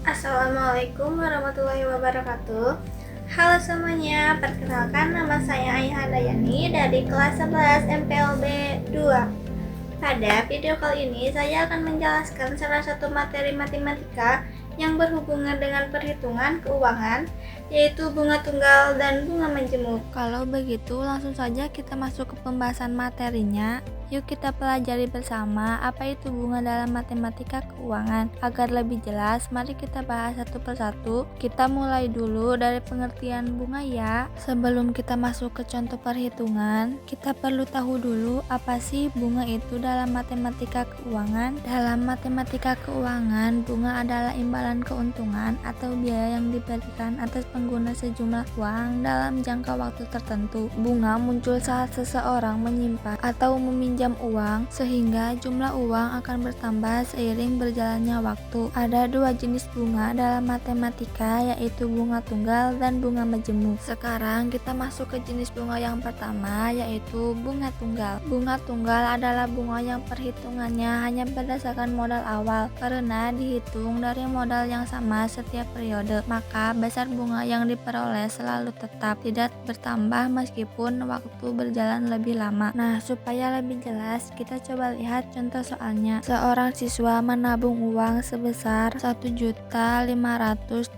Assalamualaikum warahmatullahi wabarakatuh. Halo semuanya, perkenalkan nama saya Ayah Dayani dari kelas 11 MPLB 2. Pada video kali ini saya akan menjelaskan salah satu materi matematika yang berhubungan dengan perhitungan keuangan, yaitu bunga tunggal dan bunga majemuk. Kalau begitu langsung saja kita masuk ke pembahasan materinya. Yuk kita pelajari bersama apa itu bunga dalam matematika keuangan. Agar lebih jelas, mari kita bahas satu persatu. Kita mulai dulu dari pengertian bunga ya. Sebelum kita masuk ke contoh perhitungan, kita perlu tahu dulu apa sih bunga itu dalam matematika keuangan. Dalam matematika keuangan, bunga adalah imbalan keuntungan atau biaya yang diberikan atas pengguna sejumlah uang dalam jangka waktu tertentu. Bunga muncul saat seseorang menyimpan atau meminjam uang, sehingga jumlah uang akan bertambah seiring berjalannya waktu. Ada dua jenis bunga dalam matematika, yaitu bunga tunggal dan bunga majemuk. Sekarang kita masuk ke jenis bunga yang pertama, yaitu bunga tunggal. Bunga tunggal adalah bunga yang perhitungannya hanya berdasarkan modal awal, karena dihitung dari modal yang sama setiap periode, maka besar bunga yang diperoleh selalu tetap, tidak bertambah meskipun waktu berjalan lebih lama. Nah, supaya lebih jelas, kita coba lihat contoh soalnya. Seorang siswa menabung uang sebesar 1.500.000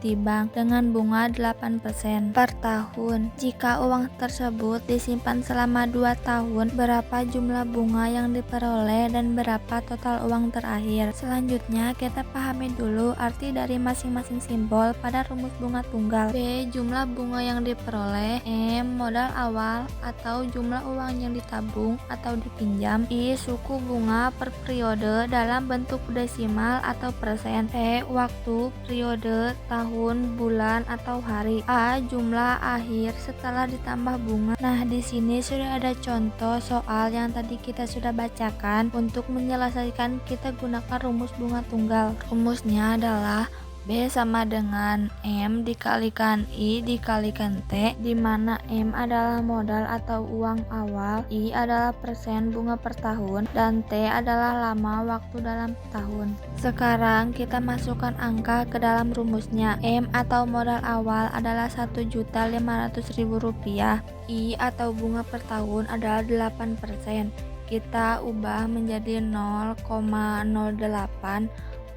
di bank dengan bunga 8% per tahun. Jika uang tersebut disimpan selama 2 tahun, berapa jumlah bunga yang diperoleh dan berapa total uang terakhir? Selanjutnya, kita pahami dulu arti dari masing-masing simbol pada rumus bunga tunggal. B. Jumlah bunga yang diperoleh. M. Modal awal atau jumlah uang yang ditabung atau dipinjam. I. Suku bunga per periode dalam bentuk desimal atau persen. P. Waktu, periode, tahun, bulan, atau hari. A. Jumlah akhir setelah ditambah bunga. Nah, di sini sudah ada contoh soal yang tadi kita sudah bacakan. Untuk menyelesaikan, kita gunakan rumus bunga tunggal. Rumusnya adalah B sama dengan M dikalikan I dikalikan T, di mana M adalah modal atau uang awal, I adalah persen bunga per tahun, dan T adalah lama waktu dalam tahun. Sekarang kita masukkan angka ke dalam rumusnya. M atau modal awal adalah Rp1.500.000, I atau bunga per tahun adalah 8%. Kita ubah menjadi 0,08,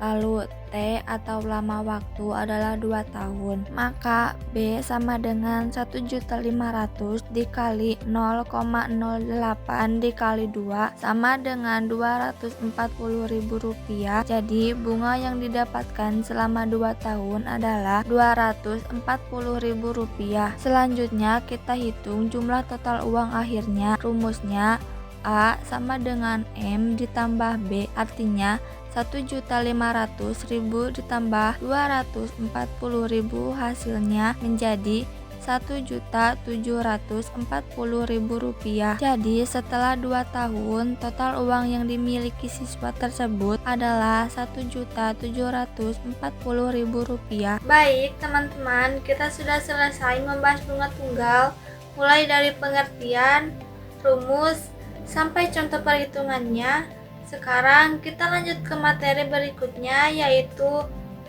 lalu T atau lama waktu adalah 2 tahun. Maka B sama dengan 1.500.000 dikali 0,08 dikali 2 sama dengan Rp240.000. Jadi bunga yang didapatkan selama 2 tahun adalah Rp240.000. Selanjutnya kita hitung jumlah total uang akhirnya. Rumusnya A sama dengan M ditambah B, artinya 1.500.000 ditambah 240.000 hasilnya menjadi Rp1.740.000. Jadi setelah 2 tahun, total uang yang dimiliki siswa tersebut adalah Rp1.740.000. Baik teman-teman, kita sudah selesai membahas bunga tunggal, mulai dari pengertian, rumus, sampai contoh perhitungannya. Sekarang kita lanjut ke materi berikutnya, yaitu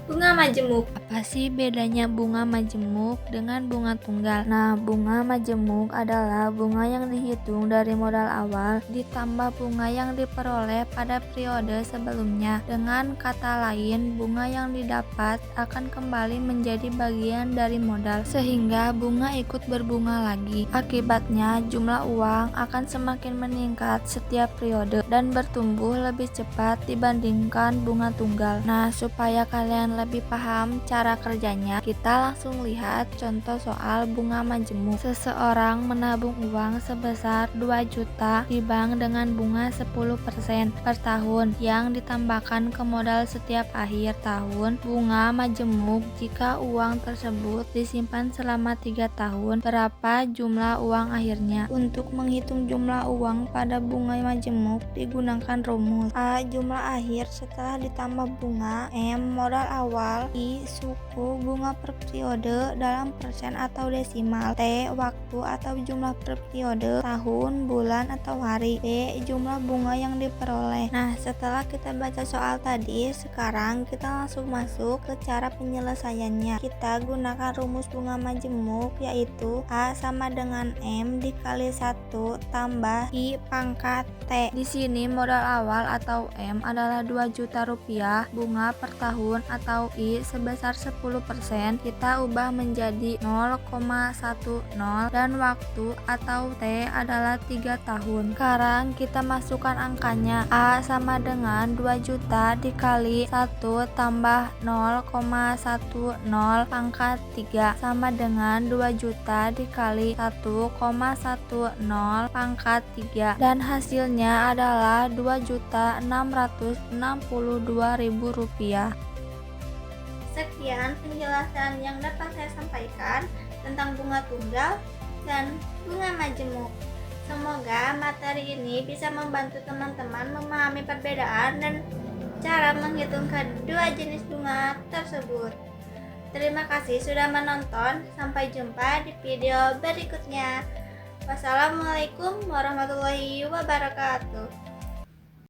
bunga majemuk. Apa sih bedanya bunga majemuk dengan bunga tunggal? Nah, bunga majemuk adalah bunga yang dihitung dari modal awal ditambah bunga yang diperoleh pada periode sebelumnya. Dengan kata lain, bunga yang didapat akan kembali menjadi bagian dari modal, sehingga bunga ikut berbunga lagi. Akibatnya, jumlah uang akan semakin meningkat setiap periode dan bertumbuh lebih cepat dibandingkan bunga tunggal. Nah, supaya kalian lebih paham cara kerjanya, kita langsung lihat contoh soal bunga majemuk. Seseorang menabung uang sebesar 2 juta di bank dengan bunga 10% per tahun yang ditambahkan ke modal setiap akhir tahun. Bunga majemuk jika uang tersebut disimpan selama 3 tahun. Berapa jumlah uang akhirnya? Untuk menghitung jumlah uang pada bunga majemuk digunakan rumus A. Jumlah akhir setelah ditambah bunga. M. Modal awal awal, I suku bunga per periode dalam persen atau desimal, T waktu atau jumlah per periode, tahun, bulan atau hari, D jumlah bunga yang diperoleh. Nah, setelah kita baca soal tadi, sekarang kita langsung masuk ke cara penyelesaiannya. Kita gunakan rumus bunga majemuk, yaitu A sama dengan M dikali 1 tambah I pangkat T. Di sini modal awal atau M adalah 2 juta rupiah, bunga per tahun atau I sebesar 10%, kita ubah menjadi 0,10 dan waktu atau T adalah 3 tahun. Sekarang kita masukkan angkanya. A sama dengan 2 juta dikali 1 tambah 0,10 pangkat 3 sama dengan 2 juta dikali 1,10 pangkat 3, dan hasilnya adalah 2.662.000 rupiah. Sekian penjelasan yang dapat saya sampaikan tentang bunga tunggal dan bunga majemuk. Semoga materi ini bisa membantu teman-teman memahami perbedaan dan cara menghitung kedua jenis bunga tersebut. Terima kasih sudah menonton. Sampai jumpa di video berikutnya. Wassalamualaikum warahmatullahi wabarakatuh.